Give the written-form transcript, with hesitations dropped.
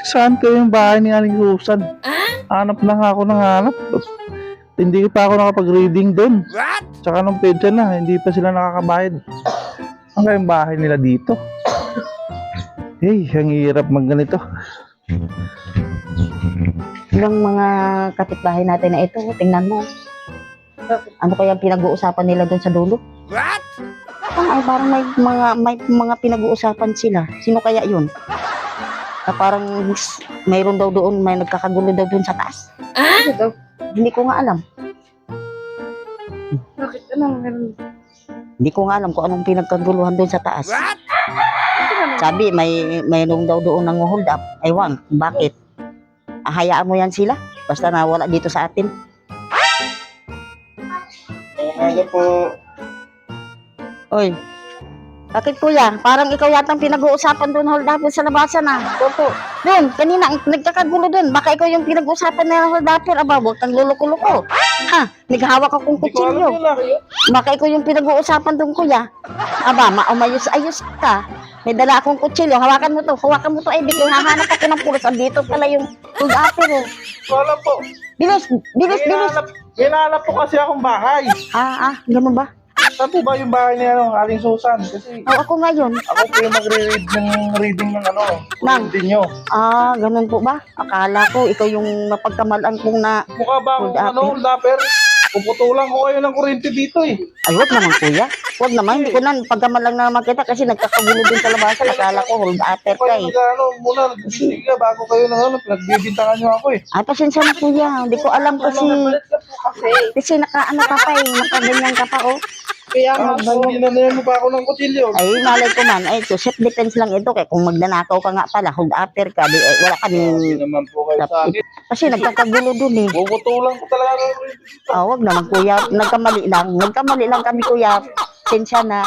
Saan kayo yung bahay ni Aling Susan? Hanap na nga ako ng hanap. Hindi pa ako nakapag-reading doon. Tsaka nung pedya na, hindi pa sila nakakabayad. Ang kayong bahay nila dito? Hey, ang hirap magganito. Yung mga kapitbahay natin na ito, tingnan mo. Ano kaya pinag-uusapan nila doon sa dulo? What? Ay, parang may mga pinag-uusapan sila. Sino kaya yun? Na parang mayroon daw doon, may nagkakagulo daw doon sa taas. Ano daw? Hindi ko nga alam. Bakit? Anong meron? Hindi ko nga alam kung anong pinagkaguluhan doon sa taas. What? Sabi, mayroon daw doon ng hold up. Ewan, bakit? Hayaan mo yan sila? Basta nawala dito sa atin. Ano po? Oy, bakit kuya? Parang ikaw yatang pinag-uusapan doon hold up sa labasan na. Opo. Doon, kanina nagkakagulo doon. Baka ikaw yung pinag-uusapan na hold up. Aba, huwag kang luluko-luko. Ha? Naghahawak akong kutsilyo. Baka ikaw yung pinag-uusapan doon kuya. Aba, umayos-ayos ka. May dala akong kutsilyo. Hawakan mo to. Hawakan mo to. Ay, di ko hahanap ako ng pulos. Andito pala yung hold up. Wala po. Bilis, bilis, bilis. Hinahanap po kasi akong bahay. Ganun ba? Saan po ba yung bahay ni Aling Susan? Kasi Ako ngayon. ako po yung magre-read ng reading ng reading nyo. Ganun po ba? Akala ko ikaw yung napagkamalan kong na... Mukha ba akong Hold dapper? Puputulan ko kayo ng kuryente dito eh. Ay, huwag naman kuya. Huwag naman. Hindi ko na pagkamalang na makita kasi nagkakagulo din sa labasan. Akala ko hold upper ka eh. Muna, nagbibigay ka bago kayo nagbibintangan nyo ako eh. Ay, pasensya na kuya. Hindi ko alam kasi nakaano ka pa eh. Nakaganyan ka pa oh. Kaya nga po, ginanayan mo pa ako ng kutsilyo. Ay, malay ko man. Ay, to self defense lang ito. Kaya kung magnanakaw ka nga pala, hold upper ka. Di, wala ka Hindi ni... naman po kayo sa akin. Kasi nagkakagulo dun eh. Puputulan ko talaga ng kuryente dito. Wag naman kuya. Nagkamali lang. Nagkamali lang kami kuya. Pasensya na.